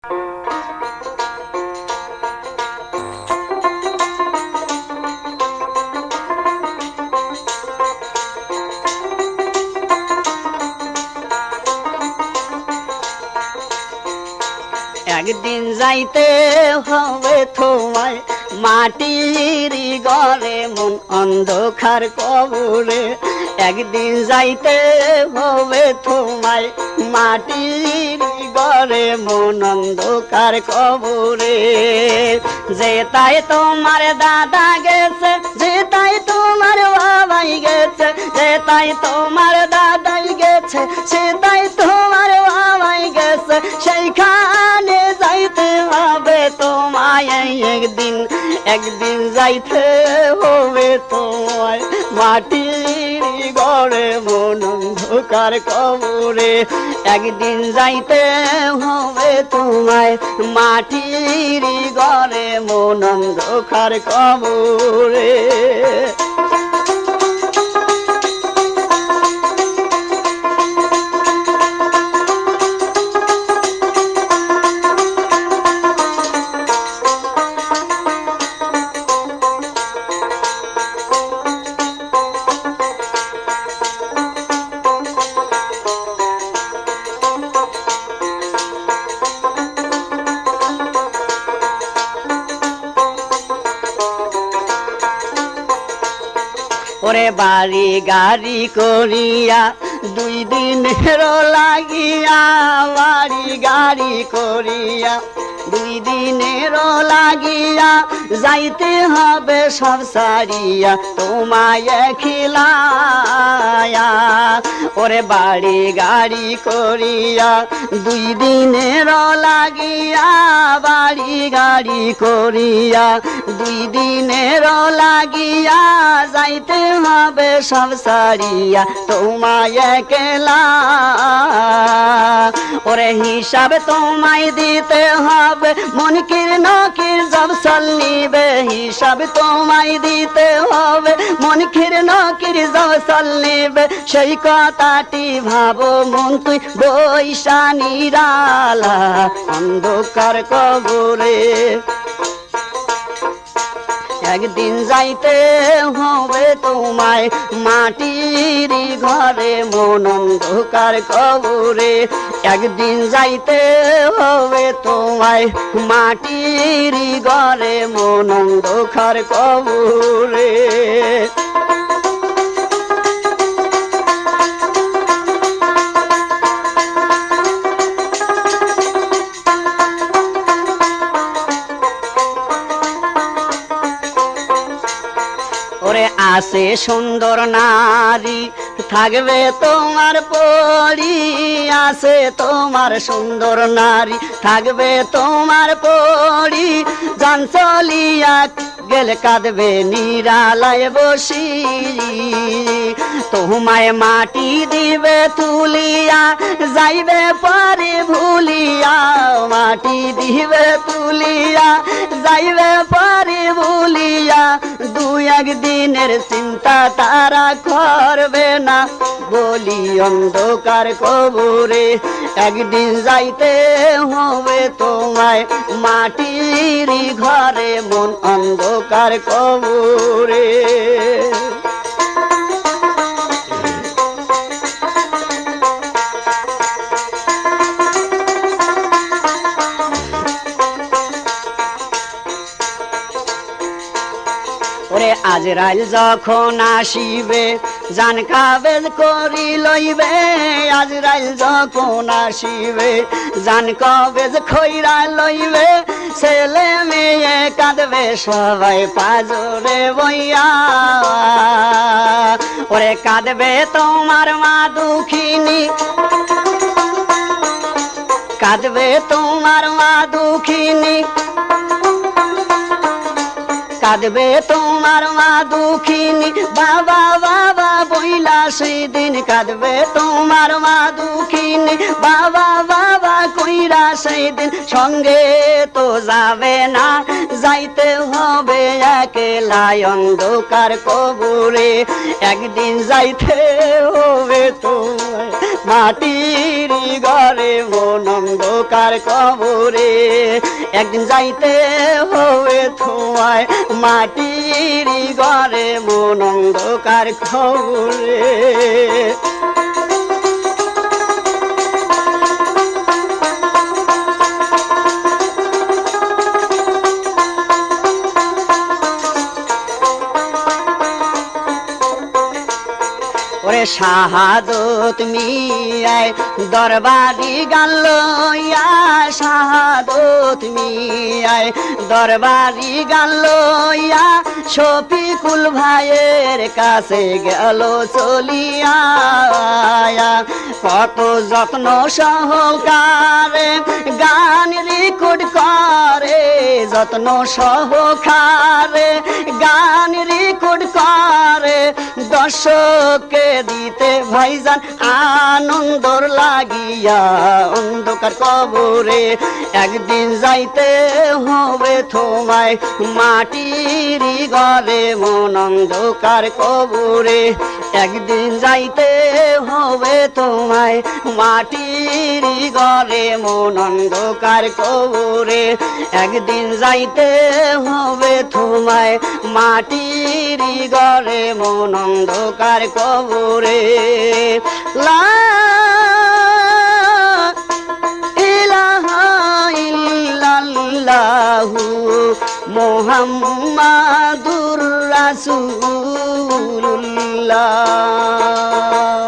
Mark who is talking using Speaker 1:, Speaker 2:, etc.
Speaker 1: একদিন যাইতে হবে তোমায় মাটির ঘরে মন অন্ধকার কবরে। একদিন যাইতে হবে তোমায় মাটির ঘরে মন অন্ধকার কবরে। যে তাই তোমার দাদা গেছে, যে তাই তোমার বাবাই গেছে, যে তাই তোমার দাদাই গেছে, সে তাই তোমার বাবাই গেছে, সেইখানে যাইতে হবে তোমায় একদিন। একদিন যাইতে হবে তোমায় মাটির ঘরে মন অন্ধকার কবরে। একদিন যাইতে হবে তোমায় মাটির ঘরে মন অন্ধকার কবরে। ওরে বাড়ি গাড়ি করিয়া দুই দিনের লাগিয়া, বাড়ি গাড়ি করিয়া দুই দিনের লাগিয়া, যাইতে হবে সব সারিয়া তোমায় খিলায়া। ওরে বাড়ি গাড়ি করিয়া দুই দিনের লাগিয়া, বাড়ি গাড়ি করিয়া দুই দিনের লাগিয়া, যাইতে হবে সব সারিয়া তোমায় একলা। ওরে হিসাব তোমায় দিতে হবে মনকির নকির জব সল নিবে, হিসাব তোমায় দিতে হবে মনকির নকির জব সল নিবে। সেই কথাটি ভাবো মন তুই বৈশা নিরালা অন্ধকার কবরে। একদিন যাইতে হবে তোমায় মাটির ঘরে মন অন্ধকার কবরে। একদিন যাইতে হবে তোমায় মাটির ঘরে মন অন্ধকার কবরে। ওরে আসে সুন্দর নারী থাকবে তোমার পরি, আসে তোমার সুন্দর নারী থাকবে তোমার পরি। জান চলিয়া গেলে কাঁদবে নিরালায় বসি, তোমায় মাটি দিবে তুলিয়া যাইবে পরে ভুলিয়া, মাটি দিবে তুলিয়া যাইবে পরে ভুলিয়া। দুই একদিনের চিন্তা তারা করবে না বলি অন্ধকার কবরে। একদিন যাইতে হবে তোমায় মাটির ঘরে মন অন্ধকার কবরে। ওরে আজরাইল যখন আসিবে জান কাবেজ করি লইবে, আজরাইল যখন আসিবে জান কাবেজ খৈরা লইবে। ছেলে মেয়ে কাঁদবে সবাই পাজরে বইয়া, ওরে কাঁদবে তোমার মা দুঃখিনী, কাঁদবে তোমার মা দুঃখিনী, কাঁদবে তোমার মা দুঃখিনী। বাবা বাবা বইলা সেই দিন কাঁদবে তোমার মা দুঃখিনী, বাবা বাবা কইরা সেই দিন। সঙ্গে তো যাবে না যাইতে হবে একলা অন্ধকার কবরে। একদিন যাইতে হবে তোমায় মাটির ঘরে মন অন্ধকার কবরে একদিন যাইতে হবে তোমায় মাটির ঘরে মন অন্ধকার কবরে ওরে শাহাদত মিয়ায় দরবারি গান লইয়া শাহাদত মিয়ায় দরবারি গান লইয়া শফিকুল ভাইয়ের কাছে গেল চলিয়া কত যত্ন সহকারে গান রেকর্ড করে যত্ন সহকারে গান রেকর্ড করে দর্শককে দিতে ভাইজান আনন্দর লাগিয়া অন্ধকার কবরে একদিন যাইতে হবে তোমায় মাটির ঘরে মন অন্ধকার কবরে একদিন যাইতে হবে তোমায় মাটির ঘরে মন অন্ধকার কবরে একদিন যাইতে হবে তোমায় মাটির ঘরে মন অন্ধকার কবরে লা ইলাহা ইল্লাল্লাহু মুহাম্মাদুর রাসূলুল্লাহ।